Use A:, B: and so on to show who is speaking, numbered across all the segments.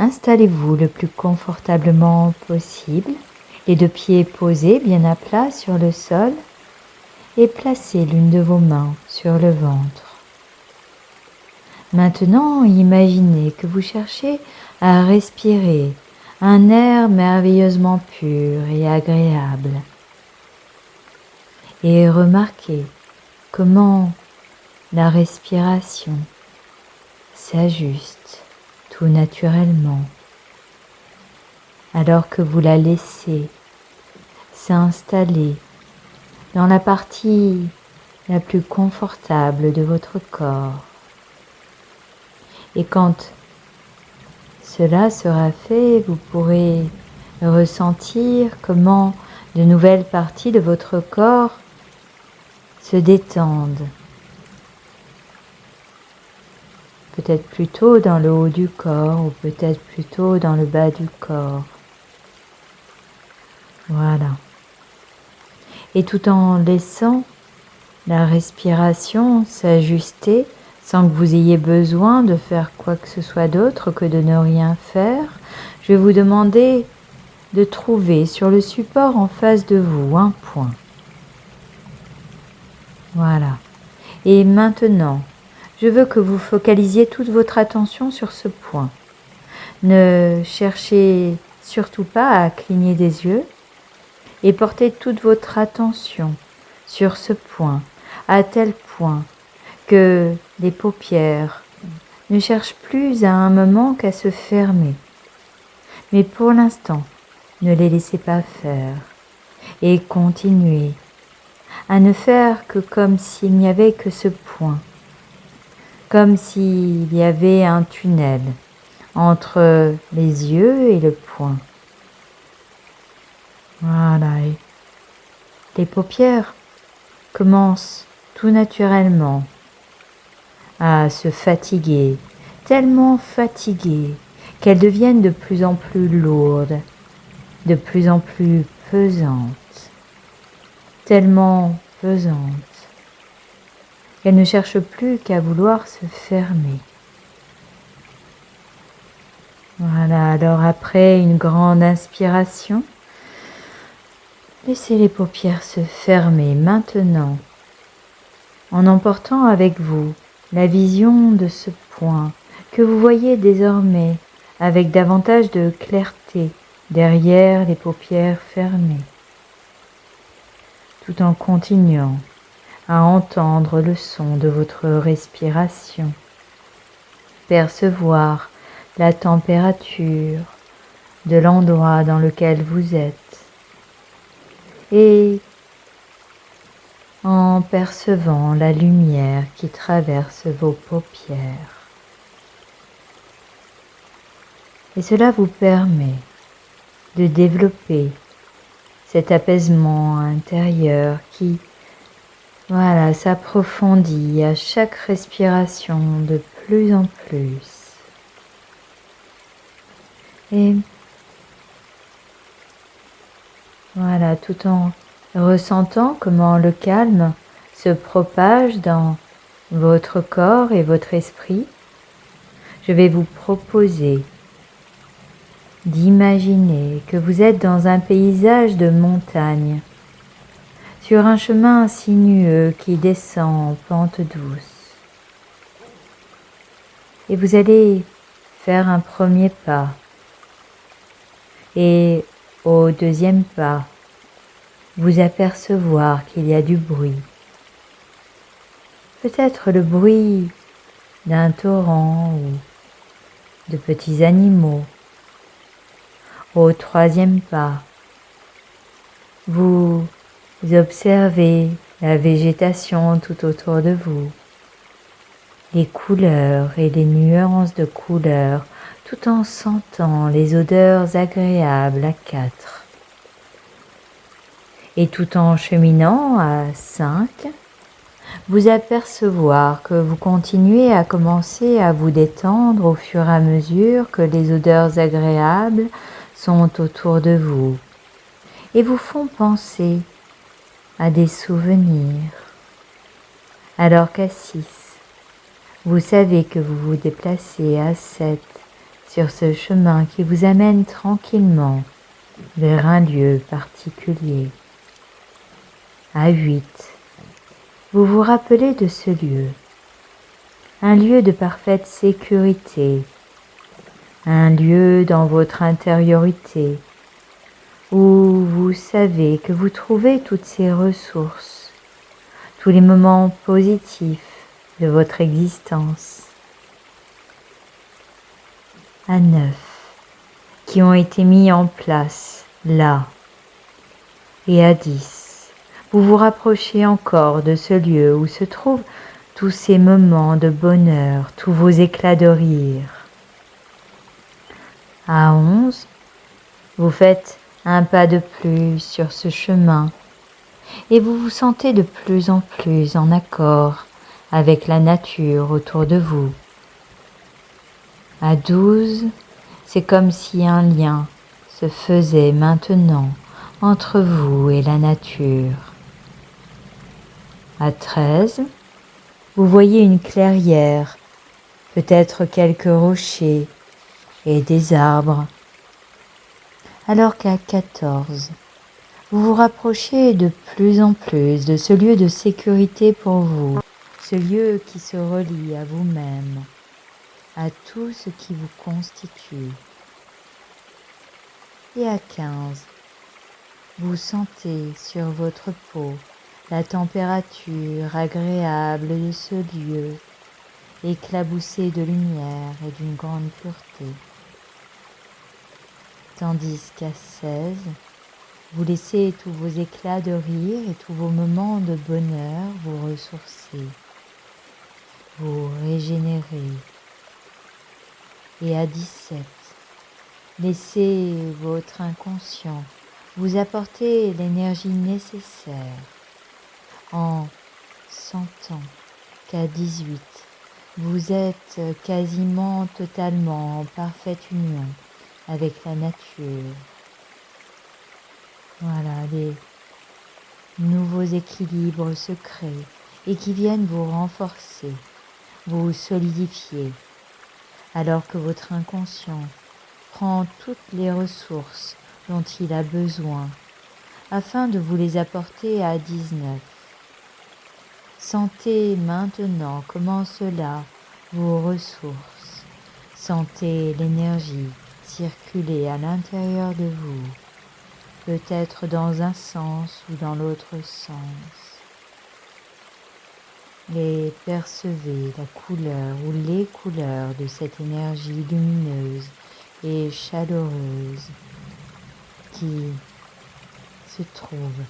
A: Installez-vous le plus confortablement possible, les deux pieds posés bien à plat sur le sol et placez l'une de vos mains sur le ventre. Maintenant, imaginez que vous cherchez à respirer un air merveilleusement pur et agréable. Et remarquez comment la respiration s'ajuste tout naturellement alors que vous la laissez s'installer dans la partie la plus confortable de votre corps. Et quand cela sera fait, vous pourrez ressentir comment de nouvelles parties de votre corps se détendent. Peut-être plutôt dans le haut du corps ou peut-être plutôt dans le bas du corps. Voilà. Et tout en laissant la respiration s'ajuster sans que vous ayez besoin de faire quoi que ce soit d'autre que de ne rien faire, je vais vous demander de trouver sur le support en face de vous un point. Voilà. Et maintenant, je veux que vous focalisiez toute votre attention sur ce point. Ne cherchez surtout pas à cligner des yeux et portez toute votre attention sur ce point, à tel point que les paupières ne cherchent plus à un moment qu'à se fermer. Mais pour l'instant, ne les laissez pas faire et continuez à ne faire que comme s'il n'y avait que ce point, comme s'il y avait un tunnel entre les yeux et le point. Voilà, et les paupières commencent tout naturellement à se fatiguer, tellement fatiguées qu'elles deviennent de plus en plus lourdes, de plus en plus pesantes, tellement pesantes qu'elles ne cherchent plus qu'à vouloir se fermer. Voilà, alors après une grande inspiration, laissez les paupières se fermer maintenant, en emportant avec vous la vision de ce point que vous voyez désormais avec davantage de clarté derrière les paupières fermées, tout en continuant à entendre le son de votre respiration, percevoir la température de l'endroit dans lequel vous êtes et en percevant la lumière qui traverse vos paupières. Et cela vous permet de développer cet apaisement intérieur qui, voilà, s'approfondit à chaque respiration de plus en plus. Et voilà, tout en ressentant comment le calme se propage dans votre corps et votre esprit, je vais vous proposer d'imaginer que vous êtes dans un paysage de montagne, sur un chemin sinueux qui descend en pente douce. Et vous allez faire un premier pas. Et au deuxième pas, vous apercevoir qu'il y a du bruit. Peut-être le bruit d'un torrent ou de petits animaux. Au troisième pas, vous observez la végétation tout autour de vous, les couleurs et les nuances de couleurs, tout en sentant les odeurs agréables à quatre. Et tout en cheminant à 5, vous apercevoir que vous continuez à commencer à vous détendre au fur et à mesure que les odeurs agréables sont autour de vous et vous font penser à des souvenirs. Alors qu'à 6, vous savez que vous vous déplacez à 7 sur ce chemin qui vous amène tranquillement vers un lieu particulier. À 8, vous vous rappelez de ce lieu, un lieu de parfaite sécurité, un lieu dans votre intériorité où vous savez que vous trouvez toutes ces ressources, tous les moments positifs de votre existence. À 9, qui ont été mis en place là. Et à 10, vous vous rapprochez encore de ce lieu où se trouvent tous ces moments de bonheur, tous vos éclats de rire. À 11, vous faites un pas de plus sur ce chemin et vous vous sentez de plus en plus en accord avec la nature autour de vous. À 12, c'est comme si un lien se faisait maintenant entre vous et la nature. À 13, vous voyez une clairière, peut-être quelques rochers et des arbres. Alors qu'à 14, vous vous rapprochez de plus en plus de ce lieu de sécurité pour vous, ce lieu qui se relie à vous-même, à tout ce qui vous constitue. Et à 15, vous sentez sur votre peau la température agréable de ce lieu, éclaboussé de lumière et d'une grande pureté. Tandis qu'à 16, vous laissez tous vos éclats de rire et tous vos moments de bonheur vous ressourcer, vous régénérer. Et à 17, laissez votre inconscient vous apporter l'énergie nécessaire en sentant qu'à 18, vous êtes quasiment totalement en parfaite union avec la nature. Voilà, les nouveaux équilibres se créent et qui viennent vous renforcer, vous solidifier, alors que votre inconscient prend toutes les ressources dont il a besoin afin de vous les apporter à 19. Sentez maintenant comment cela vous ressource. Sentez l'énergie circuler à l'intérieur de vous, peut-être dans un sens ou dans l'autre sens. Et percevez la couleur ou les couleurs de cette énergie lumineuse et chaleureuse qui se trouve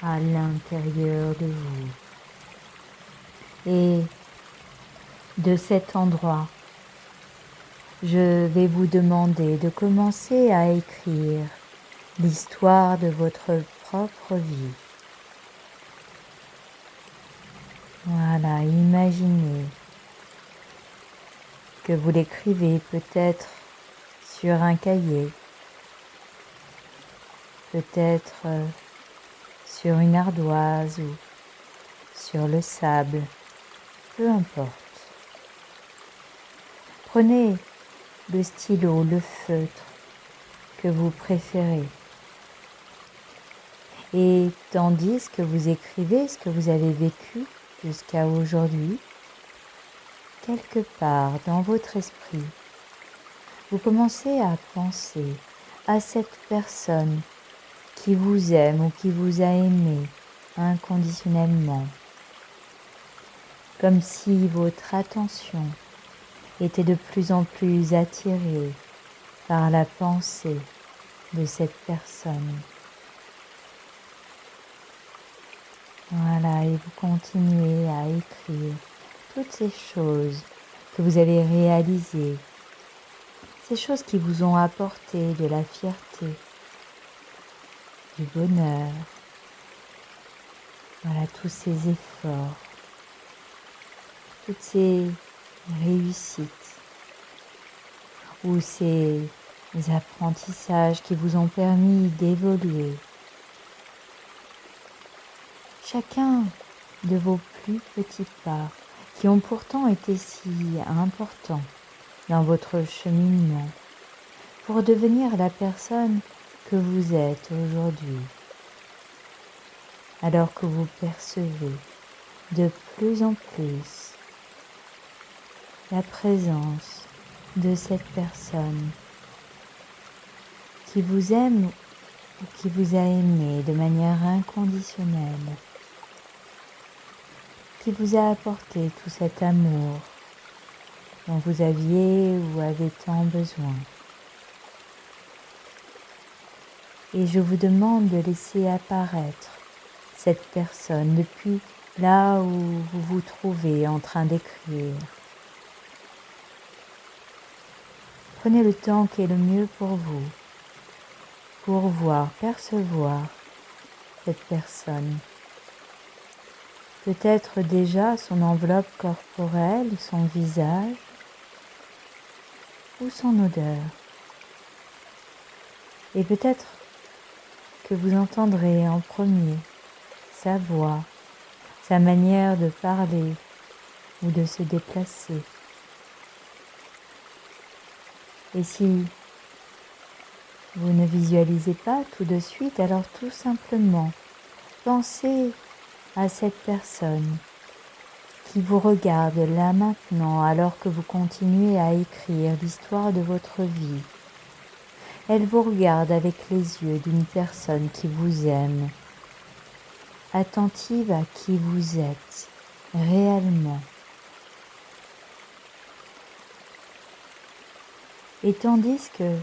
A: à l'intérieur de vous. Et de cet endroit, je vais vous demander de commencer à écrire l'histoire de votre propre vie. Voilà, imaginez que vous l'écrivez peut-être sur un cahier, peut-être sur une ardoise ou sur le sable, peu importe. Prenez le stylo, le feutre que vous préférez. Et tandis que vous écrivez ce que vous avez vécu jusqu'à aujourd'hui, quelque part dans votre esprit, vous commencez à penser à cette personne qui vous aime ou qui vous a aimé inconditionnellement, comme si votre attention était de plus en plus attirée par la pensée de cette personne. Voilà, et vous continuez à écrire toutes ces choses que vous avez réalisées, ces choses qui vous ont apporté de la fierté, du bonheur. Voilà, tous ces efforts, toutes ces réussites ou ces apprentissages qui vous ont permis d'évoluer. Chacun de vos plus petits pas qui ont pourtant été si importants dans votre cheminement pour devenir la personne que vous êtes aujourd'hui, alors que vous percevez de plus en plus la présence de cette personne qui vous aime ou qui vous a aimé de manière inconditionnelle, qui vous a apporté tout cet amour dont vous aviez ou avez tant besoin. Et je vous demande de laisser apparaître cette personne depuis là où vous vous trouvez en train d'écrire. Prenez le temps qui est le mieux pour vous, pour voir, percevoir cette personne. Peut-être déjà son enveloppe corporelle, son visage ou son odeur. Et peut-être que vous entendrez en premier sa voix, sa manière de parler ou de se déplacer. Et si vous ne visualisez pas tout de suite, alors tout simplement pensez à cette personne qui vous regarde là maintenant alors que vous continuez à écrire l'histoire de votre vie. Elle vous regarde avec les yeux d'une personne qui vous aime, attentive à qui vous êtes réellement. Et tandis que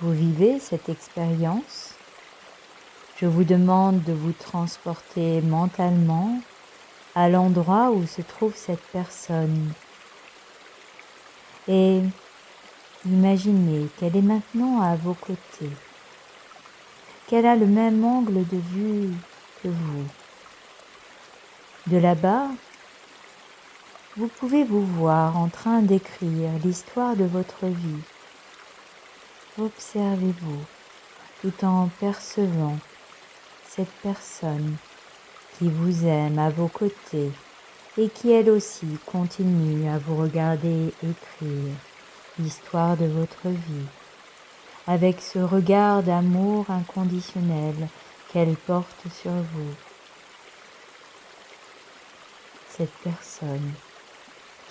A: vous vivez cette expérience, je vous demande de vous transporter mentalement à l'endroit où se trouve cette personne. Et imaginez qu'elle est maintenant à vos côtés, qu'elle a le même angle de vue que vous. De là-bas, vous pouvez vous voir en train d'écrire l'histoire de votre vie. Observez-vous tout en percevant cette personne qui vous aime à vos côtés et qui elle aussi continue à vous regarder écrire l'histoire de votre vie avec ce regard d'amour inconditionnel qu'elle porte sur vous. Cette personne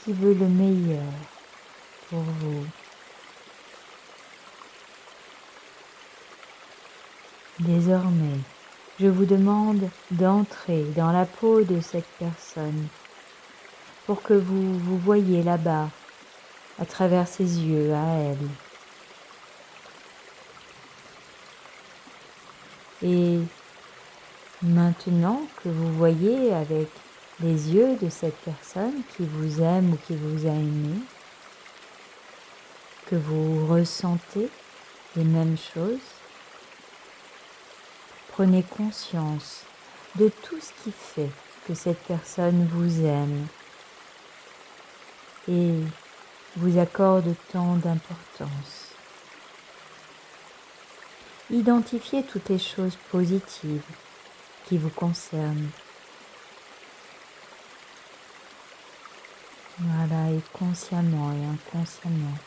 A: qui veut le meilleur pour vous. Désormais, je vous demande d'entrer dans la peau de cette personne pour que vous vous voyiez là-bas à travers ses yeux à elle. Et maintenant que vous voyez avec les yeux de cette personne qui vous aime ou qui vous a aimé, que vous ressentez les mêmes choses, prenez conscience de tout ce qui fait que cette personne vous aime et vous accorde tant d'importance. Identifiez toutes les choses positives qui vous concernent. Voilà, et consciemment et inconsciemment.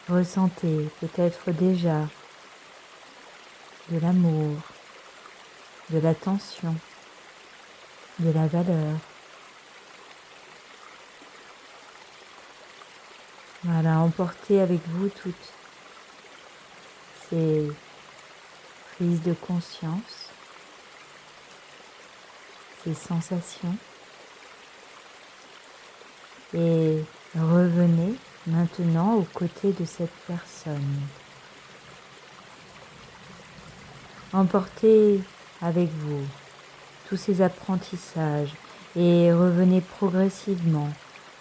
A: Ressentez peut-être déjà de l'amour, de l'attention, de la valeur. Voilà, emportez avec vous toutes ces prises de conscience, ces sensations et revenez maintenant aux côtés de cette personne. Emportez avec vous tous ces apprentissages et revenez progressivement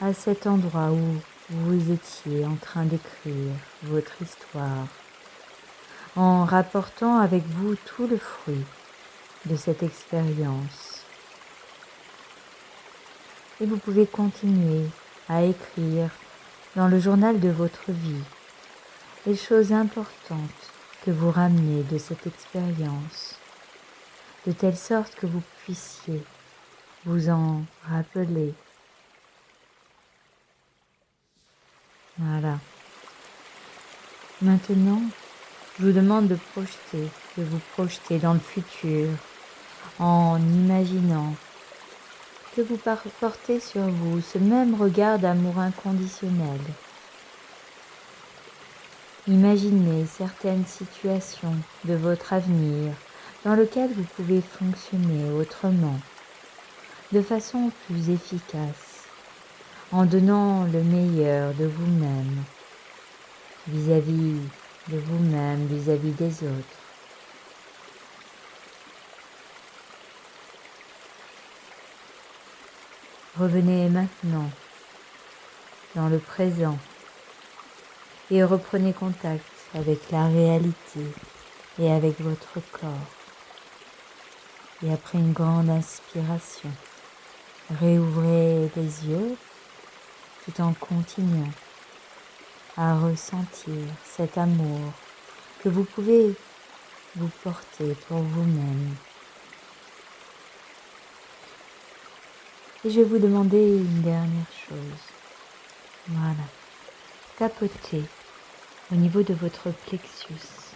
A: à cet endroit où vous étiez en train d'écrire votre histoire, en rapportant avec vous tout le fruit de cette expérience. Et vous pouvez continuer à écrire dans le journal de votre vie les choses importantes que vous ramenez de cette expérience, de telle sorte que vous puissiez vous en rappeler. Voilà. Maintenant, je vous demande de vous projeter dans le futur en imaginant que vous portez sur vous ce même regard d'amour inconditionnel. Imaginez certaines situations de votre avenir dans lesquelles vous pouvez fonctionner autrement, de façon plus efficace, en donnant le meilleur de vous-même, vis-à-vis de vous-même, vis-à-vis des autres. Revenez maintenant dans le présent et reprenez contact avec la réalité et avec votre corps. Et après une grande inspiration, réouvrez les yeux tout en continuant à ressentir cet amour que vous pouvez vous porter pour vous-même. Et je vais vous demander une dernière chose. Voilà. Tapotez au niveau de votre plexus.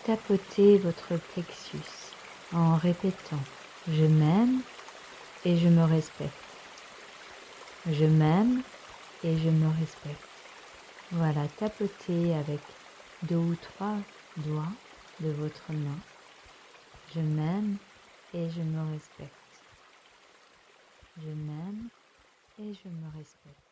A: Tapotez votre plexus en répétant « Je m'aime et je me respecte. Je m'aime et je me respecte. » Voilà, tapotez avec 2 ou 3 doigts de votre main. Je m'aime et je me respecte. Je m'aime et je me respecte.